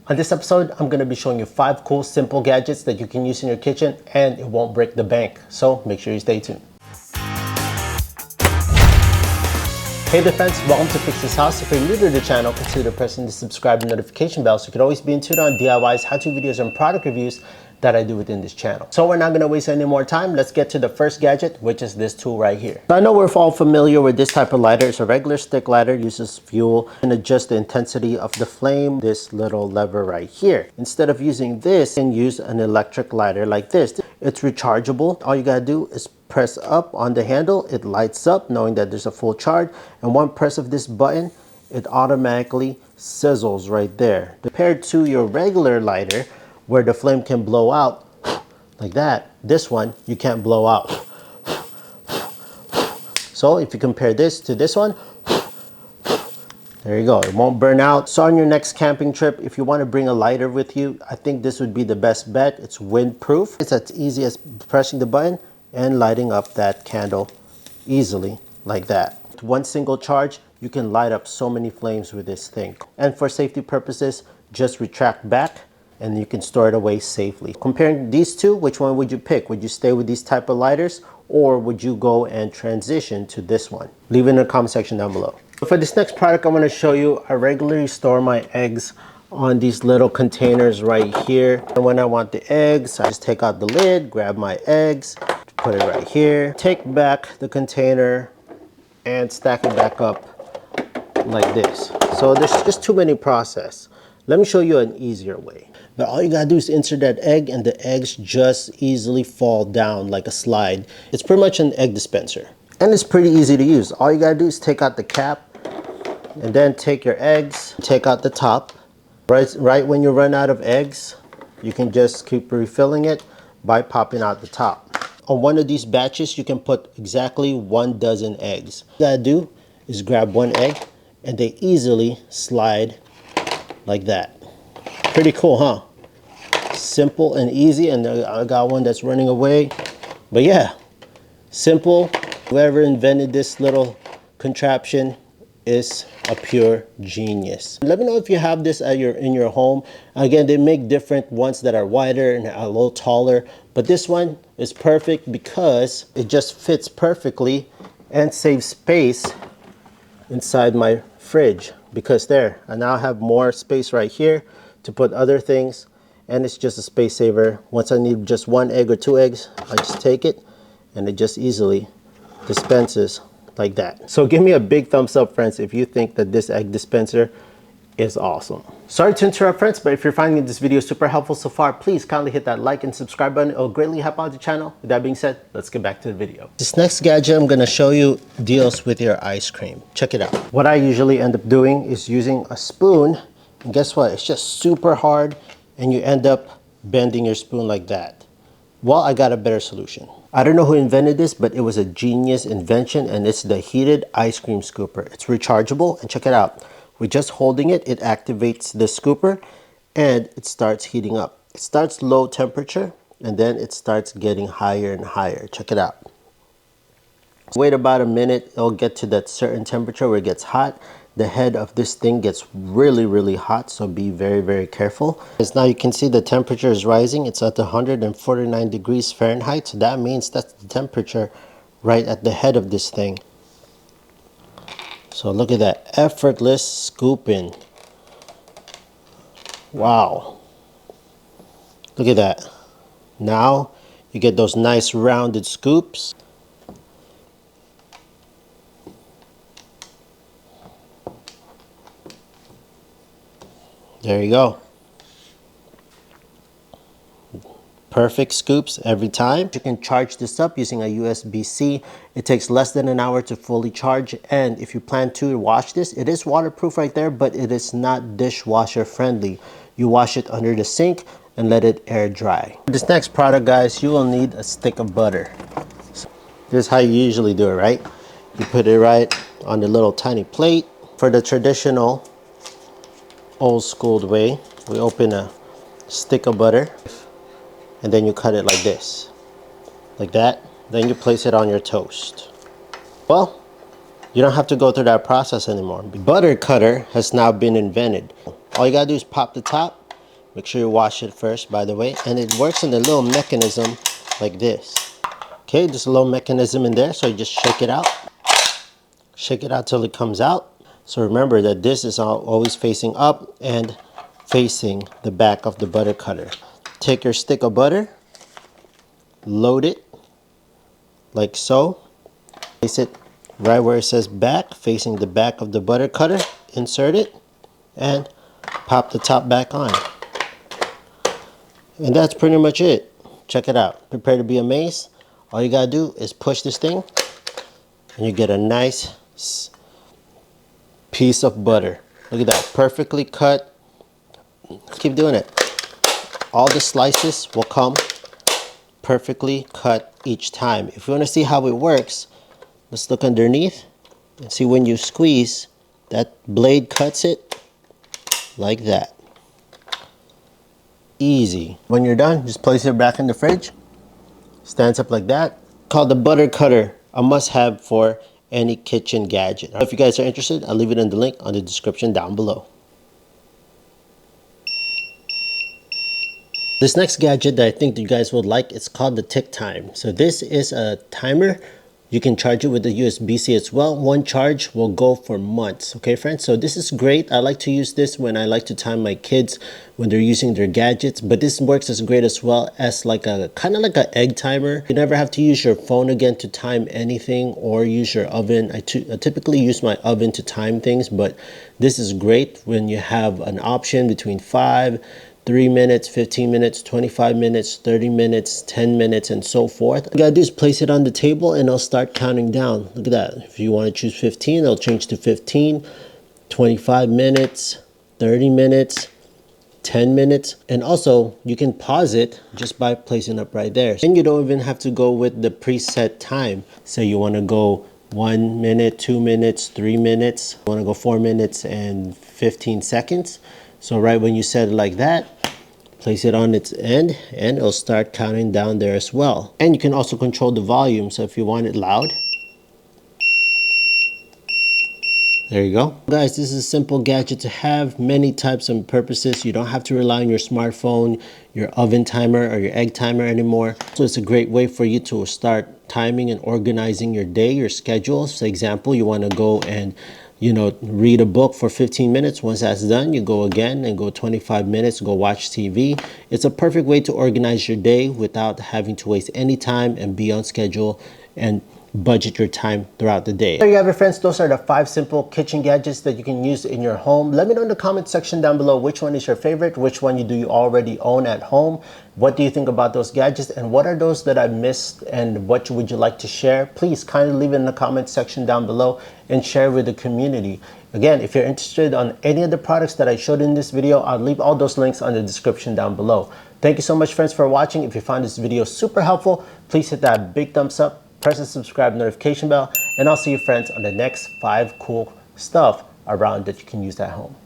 On this episode, I'm going to be showing you 5 cool, simple gadgets that you can use in your kitchen and it won't break the bank. So make sure you stay tuned. Hey there friends, welcome to Fix This House. If you're new to the channel, consider pressing the subscribe and notification bell so you can always be in tune on DIYs, how-to videos, and product reviews that I do within this channel. So we're not going to waste any more time. Let's get to the first gadget, which is this tool right here. So I know we're all familiar with this type of lighter. It's a regular stick lighter, uses fuel and adjust the intensity of the flame. This little lever right here. Instead of using this, you can use an electric lighter like this. It's rechargeable. All you gotta do is press up on the handle. It lights up knowing that there's a full charge, and one press of this button, it automatically sizzles right there. Compared to your regular lighter, where the flame can blow out like that, this one you can't blow out. So if you compare this to this one, there you go, it won't burn out. So on your next camping trip, if you want to bring a lighter with you, I think this would be the best bet. It's windproof. It's as easy as pressing the button and lighting up that candle easily like that. With one single charge, you can light up so many flames with this thing. And for safety purposes, just retract back and you can store it away safely. Comparing these two, which one would you pick? Would you stay with these type of lighters or would you go and transition to this one? Leave it in the comment section down below. For this next product, I'm going to show you, I regularly store my eggs on these little containers right here. And when I want the eggs, I just take out the lid, grab my eggs, put it right here, take back the container and stack it back up like this. So there's just too many process. Let me show you an easier way. But all you gotta do is insert that egg and the eggs just easily fall down like a slide. It's pretty much an egg dispenser. And it's pretty easy to use. All you gotta do is take out the cap and then take your eggs, take out the top. Right when you run out of eggs, you can just keep refilling it by popping out the top. On one of these batches, you can put exactly 1 dozen eggs. All you gotta do is grab one egg and they easily slide like that. Pretty cool, huh? Simple and easy, and I got one that's running away. But yeah, simple. Whoever invented this little contraption is a pure genius. Let me know if you have this at in your home. Again, they make different ones that are wider and a little taller, but this one is perfect because it just fits perfectly and saves space inside my fridge. Because there, I now have more space right here to put other things, and it's just a space saver. Once I need just 1 egg or 2 eggs, I just take it and it just easily dispenses like that. So give me a big thumbs up, friends, if you think that this egg dispenser is awesome. Sorry to interrupt, friends, but if you're finding this video super helpful so far, please kindly hit that like and subscribe button. It will greatly help out the channel. With that being said, let's get back to the video. This next gadget I'm going to show you deals with your ice cream. Check it out. What I usually end up doing is using a spoon, and guess what? It's just super hard and you end up bending your spoon like that. Well, I got a better solution. I don't know who invented this, but it was a genius invention, and it's the heated ice cream scooper. It's rechargeable, and check it out. With just holding it, it activates the scooper and it starts heating up. It starts low temperature and then it starts getting higher and higher. Check it out. Wait about a minute, it'll get to that certain temperature where it gets hot. The head of this thing gets really hot, so be very careful. As now you can see the temperature is rising. It's at 149 degrees Fahrenheit. So that means that's the temperature right at the head of this thing. So look at that, effortless scooping. Wow. Look at that. Now you get those nice rounded scoops. There you go. Perfect scoops every time. You can charge this up using a USB-C. It takes less than an hour to fully charge, and if you plan to wash this, it is waterproof right there, but it is not dishwasher friendly. You wash it under the sink and let it air dry. For this next product, guys, you will need a stick of butter. So this is how you usually do it, right? You put it right on the little tiny plate. For the traditional old school way, we open a stick of butter and then you cut it like this, like that. Then you place it on your toast. Well, you don't have to go through that process anymore. Butter cutter has now been invented. All you gotta do is pop the top Make sure you wash it first, by the way. And it works in a little mechanism like this. Okay, there's a little mechanism in there, so you just shake it out. Shake it out till it comes out. So remember that this is always facing up and facing the back of the butter cutter. Take your stick of butter, load it like so. Place it right where it says back, facing the back of the butter cutter. Insert it and pop the top back on. And that's pretty much it. Check it out. Prepare to be amazed. All you gotta do is push this thing and you get a nice piece of butter. Look at that, perfectly cut. Keep doing it. All the slices will come perfectly cut each time. If you want to see how it works, let's look underneath and see when you squeeze, that blade cuts it like that. Easy. When you're done, just place it back in the fridge. Stands up like that. Called the butter cutter, a must-have for any kitchen gadget. If you guys are interested, I'll leave it in the link on the description down below. This next gadget that I think you guys would like, it's called the Tick Time. So this is a timer. You can charge it with the USB-C as well. One charge will go for months. Okay, friends? So this is great. I like to use this when I like to time my kids when they're using their gadgets. But this works as great as well as like a kind of like an egg timer. You never have to use your phone again to time anything or use your oven. I typically use my oven to time things, but this is great when you have an option between 3 minutes, 15 minutes, 25 minutes, 30 minutes, 10 minutes, and so forth. All you gotta do is place it on the table and it'll start counting down. Look at that. If you want to choose 15, it'll change to 15, 25 minutes, 30 minutes, 10 minutes. And also, you can pause it just by placing it right there. And you don't even have to go with the preset time. Say you want to go 1 minute, 2 minutes, 3 minutes. You want to go 4 minutes and 15 seconds. So right when you set it like that, place it on its end and it'll start counting down there as well. And you can also control the volume. So if you want it loud, there you go. Guys, this is a simple gadget to have, many types and purposes. You don't have to rely on your smartphone, your oven timer, or your egg timer anymore. So it's a great way for you to start timing and organizing your day, your schedule. For example, you want to go and read a book for 15 minutes. Once that's done, you go again and go 25 minutes, go watch TV. It's a perfect way to organize your day without having to waste any time and be on schedule and budget your time throughout the day. There you have it, friends. Those are the 5 simple kitchen gadgets that you can use in your home. Let me know in the comment section down below which one is your favorite, which one do you already own at home. What do you think about those gadgets, and what are those that I missed, and what would you like to share? Please kindly leave it in the comment section down below and share with the community. Again, if you're interested on any of the products that I showed in this video, I'll leave all those links on the description down below. Thank you so much, friends, for watching. If you found this video super helpful, please hit that big thumbs up, press the subscribe notification bell, and I'll see you, friends, on the next 5 cool stuff around that you can use at home.